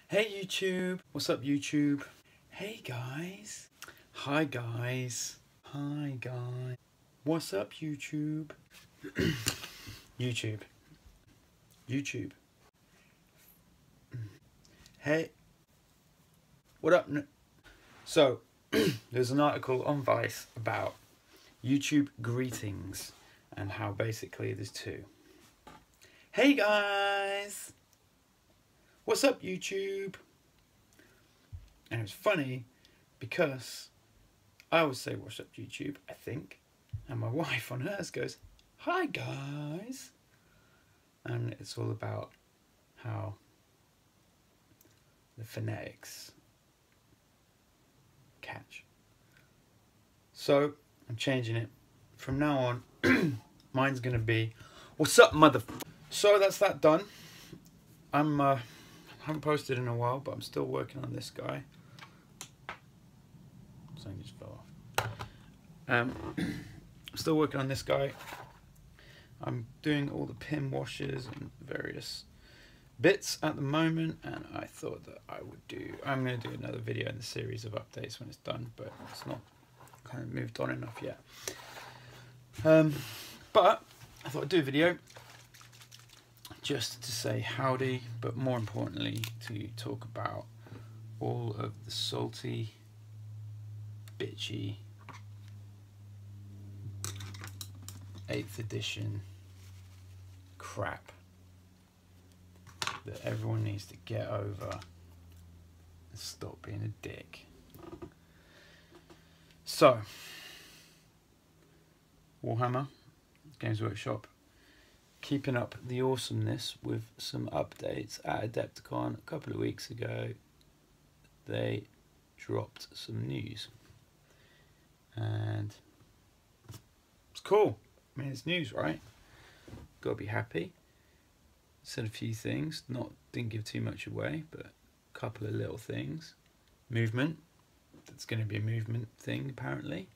Hey YouTube, what's up YouTube? Hey guys, hi guys, hi guys, what's up YouTube? YouTube, YouTube, hey, what up? So, there's an article on Vice about YouTube greetings and how basically there's two. Hey guys, what's up YouTube? And it's funny because I always say what's up YouTube, I think, and my wife on hers goes, hi guys. And it's all about how the phonetics catch. So I'm changing it. From now on, mine's gonna be, what's up mother... So that's that done. I haven't posted in a while, but I'm still working on this guy. Something just fell off. I'm still working on this guy. I'm doing all the pin washes and various bits at the moment, and I thought that I'm going to do another video in the series of updates when it's done, but it's not kind of moved on enough yet. But I thought I'd do a video just to say howdy, but more importantly to talk about all of the salty, bitchy 8th edition crap that everyone needs to get over and stop being a dick. So, Warhammer Games Workshop keeping up the awesomeness with some updates. At Adepticon a couple of weeks ago, they dropped some news, and it's cool. I mean, it's news, right? Gotta be happy. Said a few things, didn't give too much away, but a couple of little things. Movement, that's going to be a movement thing apparently.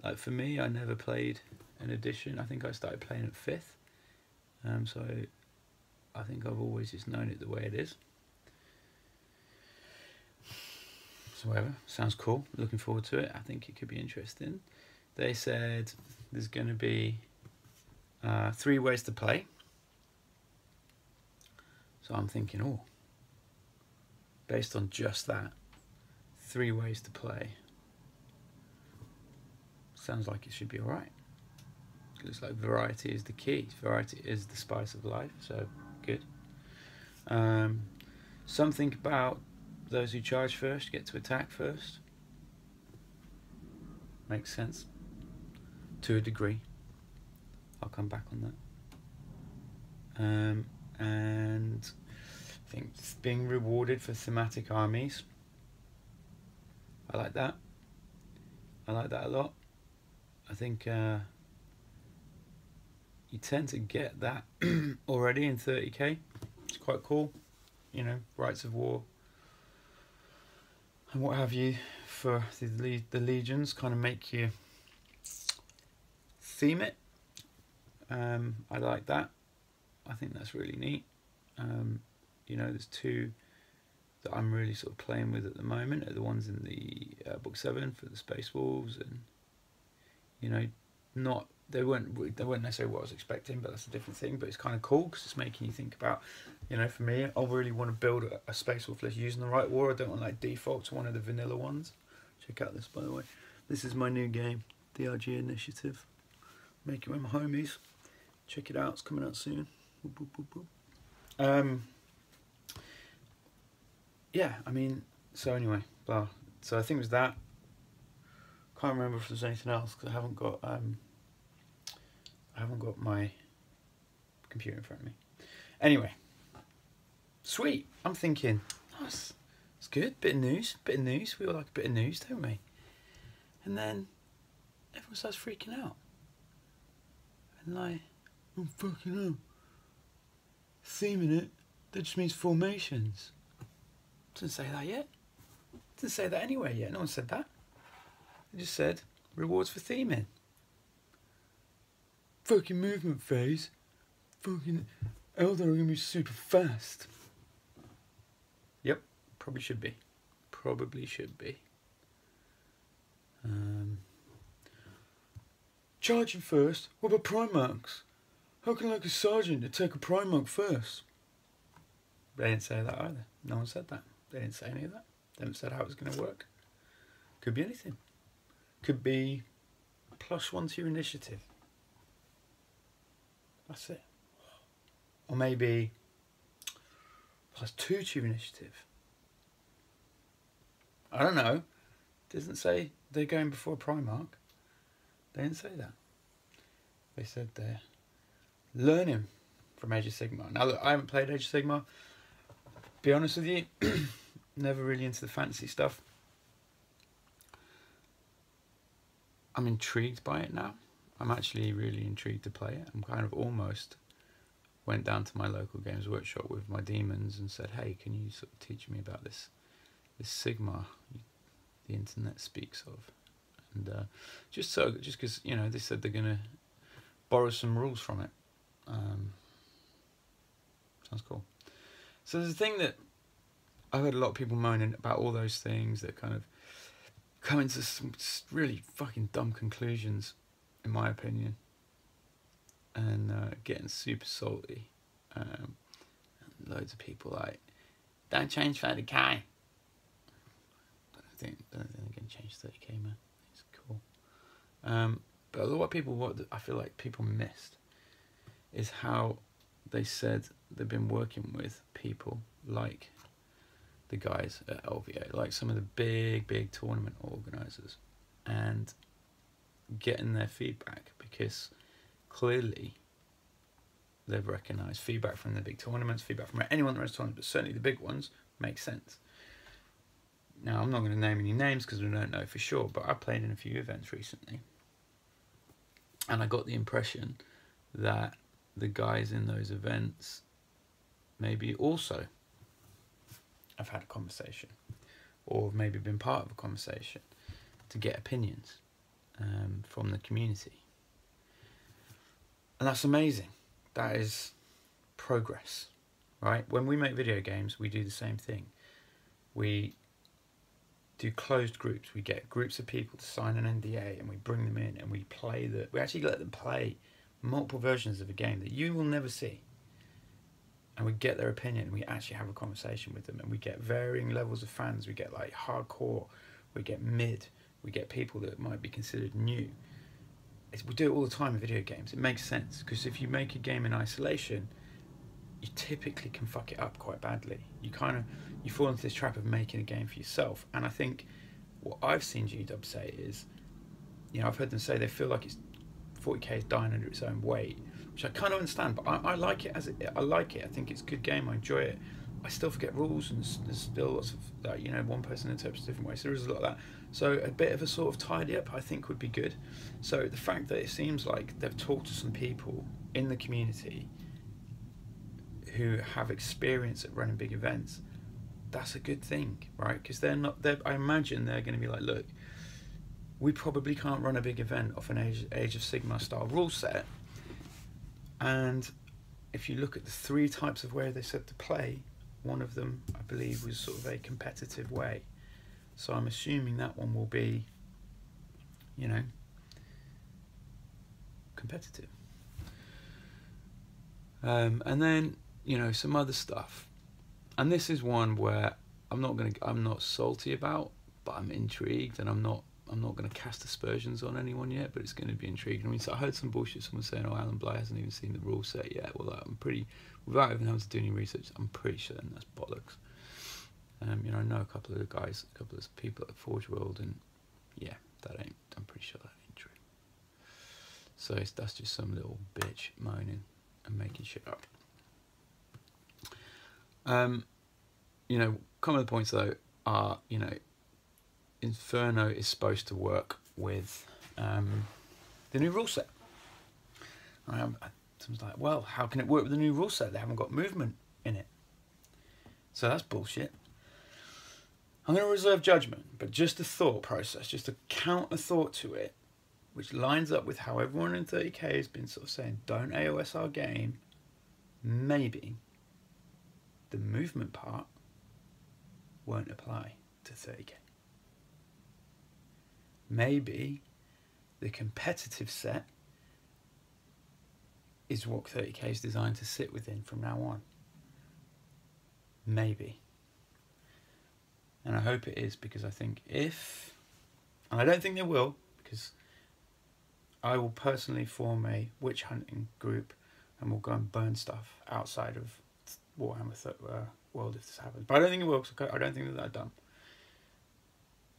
Like for me, I never played an edition. I think I started playing at 5th. So I think I've always just known it the way it is. So whatever, sounds cool. Looking forward to it. I think it could be interesting. They said there's going to be 3 ways to play. So I'm thinking, oh, based on just that, 3 ways to play. Sounds like it should be alright. It looks like variety is the key. Variety is the spice of life, so good. Something about those who charge first get to attack first. Makes sense. To a degree. I'll come back on that. And I think it's being rewarded for thematic armies. I like that. I like that a lot. I think you tend to get that already in 30k. It's quite cool, you know, rights of war and what have you for the legions. Kind of make you theme it. I like that. I think that's really neat. You know, there's 2 that I'm really sort of playing with at the moment. Are the ones in the book 7 for the Space Wolves, and you know, they weren't necessarily what I was expecting, but that's a different thing. But it's kind of cool because it's making you think about, you know, for me, I really want to build a Space Wolf list using the right war. I don't want like default to one of the vanilla ones. Check out this, by the way. This is my new game, the RG Initiative. Make it with my homies. Check it out. It's coming out soon. Boop, boop, boop, boop. Yeah, I mean, so anyway, blah. So I think it was that. Can't remember if there's anything else because I haven't got my computer in front of me. Anyway, sweet. I'm thinking, oh, it's good. Bit of news. We all like a bit of news, don't we? And then everyone starts freaking out. And like, oh fucking hell. Theming it, that just means formations. Didn't say that yet. Didn't say that anywhere yet. No one said that. They just said rewards for theming. Fucking movement phase. Fucking Oh, they're going to be super fast. Yep, probably should be. Probably should be. Charging first? What about Primarchs? How can like a sergeant attack a Primarch first? They didn't say that either. No one said that. They didn't say any of that. They haven't said how it was going to work. Could be anything. Could be +1 to your initiative. That's it. Or maybe +2 to your initiative. I don't know. It doesn't say they're going before Primarch. They didn't say that. They said they're learning from Age of Sigmar. Now, look, I haven't played Age of Sigmar. Be honest with you, never really into the fantasy stuff. I'm intrigued by it now. I'm actually really intrigued to play it. I'm kind of almost went down to my local Games Workshop with my demons and said, hey, can you sort of teach me about this Sigmar the internet speaks of? And just because, you know, they said they're going to borrow some rules from it. Sounds cool. So there's a thing that I heard a lot of people moaning about, all those things that kind of come into some really fucking dumb conclusions, in my opinion, and getting super salty. And loads of people like, don't change 30k. I don't think they're going to change 30k, man. It's cool. But what I feel like people missed is how they said they've been working with people like the guys at LVA, like some of the big tournament organisers, and getting their feedback, because clearly they've recognised feedback from the big tournaments, feedback from anyone that runs tournaments, but certainly the big ones makes sense. Now, I'm not going to name any names because we don't know for sure, but I played in a few events recently, and I got the impression that the guys in those events maybe also have had a conversation, or maybe been part of a conversation to get opinions from the community. And that's amazing. That is progress, right? When we make video games, we do the same thing. We do closed groups. We get groups of people to sign an NDA, and we bring them in, and we actually let them play multiple versions of a game that you will never see. And we get their opinion, and we actually have a conversation with them, and we get varying levels of fans. We get like hardcore, we get mid, we get people that might be considered new. We do it all the time in video games. It makes sense, because if you make a game in isolation, you typically can fuck it up quite badly. You fall into this trap of making a game for yourself. And I think what I've seen GW say is, you know, I've heard them say they feel like 40k is dying under its own weight, which I kind of understand, but I like it I like it. I think it's a good game. I enjoy it. I still forget rules, and there's still lots of that, you know, one person interprets different ways. So there is a lot of that. So a bit of a sort of tidy up, I think, would be good. So the fact that it seems like they've talked to some people in the community who have experience at running big events, that's a good thing, right? Because I imagine they're going to be like, look, we probably can't run a big event off an Age of Sigmar style rule set. And if you look at the 3 types of way they said to play, one of them, I believe, was sort of a competitive way. So I'm assuming that one will be, you know, competitive. And then, you know, some other stuff. And this is one where I'm not salty about, but I'm intrigued, and I'm not going to cast aspersions on anyone yet, but it's going to be intriguing. I mean, so I heard some bullshit, someone saying, oh, Alan Bly hasn't even seen the rule set yet. Well, without even having to do any research, I'm pretty sure that's bollocks. You know, I know a couple of people at Forge World, and yeah, I'm pretty sure that ain't true. So that's just some little bitch moaning and making shit up. You know, common points though are, you know, Inferno is supposed to work with the new rule set. Someone's like, well, how can it work with the new rule set? They haven't got movement in it. So that's bullshit. I'm going to reserve judgment, but just a thought process, just a counter thought to it, which lines up with how everyone in 30k has been sort of saying, don't AOS our game. maybe the movement part won't apply to 30k. Maybe the competitive set is what 30k is designed to sit within from now on. Maybe. And I hope it is, because I think if, and I don't think they will, because I will personally form a witch hunting group and we'll go and burn stuff outside of Warhammer World if this happens. But I don't think it will, because I don't think that dumb.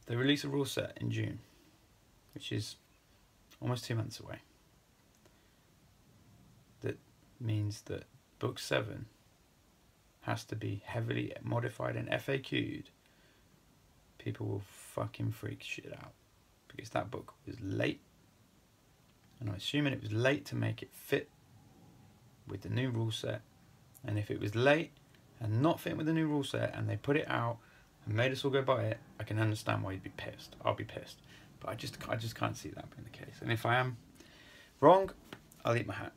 They release a rule set in June, which is almost 2 months away. That means that book 7 has to be heavily modified and FAQ'd. People will fucking freak shit out, because that book was late, and I'm assuming it was late to make it fit with the new rule set. And if it was late and not fit with the new rule set and they put it out and made us all go buy it, I can understand why you'd be pissed. I'll be pissed, but I just can't see that being the case. And if I am wrong, I'll eat my hat.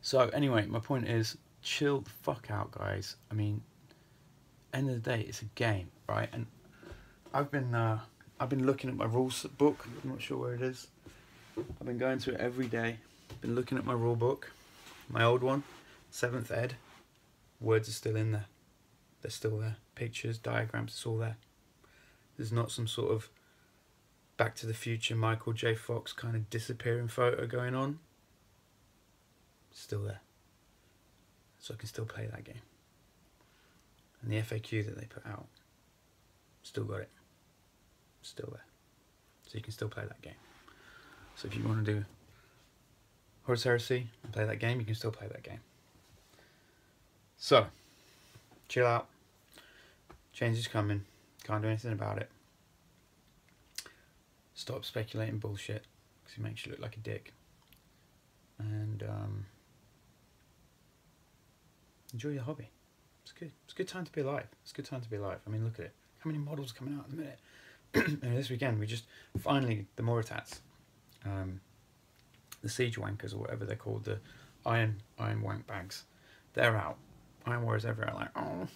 So anyway, my point is, chill the fuck out, guys. I mean, end of the day, it's a game, right? And I've been looking at my rules book. I'm not sure where it is. I've been going through it every day. Been looking at my rule book, my old one, 7th ed. Words are still in there. They're still there. Pictures, diagrams, it's all there. There's not some sort of Back to the Future Michael J. Fox kind of disappearing photo going on. It's still there. So I can still play that game. And the FAQ that they put out, still got it. Still there. So you can still play that game. So if you want to do Horus Heresy and play that game, you can still play that game. So, chill out. Change is coming. Can't do anything about it. Stop speculating bullshit, because it makes you look like a dick. And enjoy your hobby. It's good. It's a good time to be alive. It's a good time to be alive. I mean, look at it. How many models are coming out in a minute? And this weekend, we just finally, the Moritats, the Siege Wankers, or whatever they're called, the Iron Wank Bags, they're out. Iron Warriors everywhere, like, oh,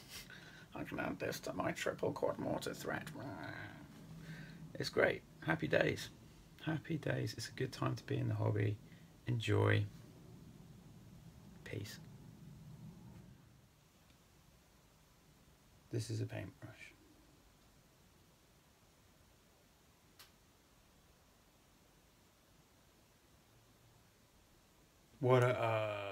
I can add this to my triple quad mortar threat. It's great. Happy days. Happy days. It's a good time to be in the hobby. Enjoy. Peace. This is a paintbrush. What a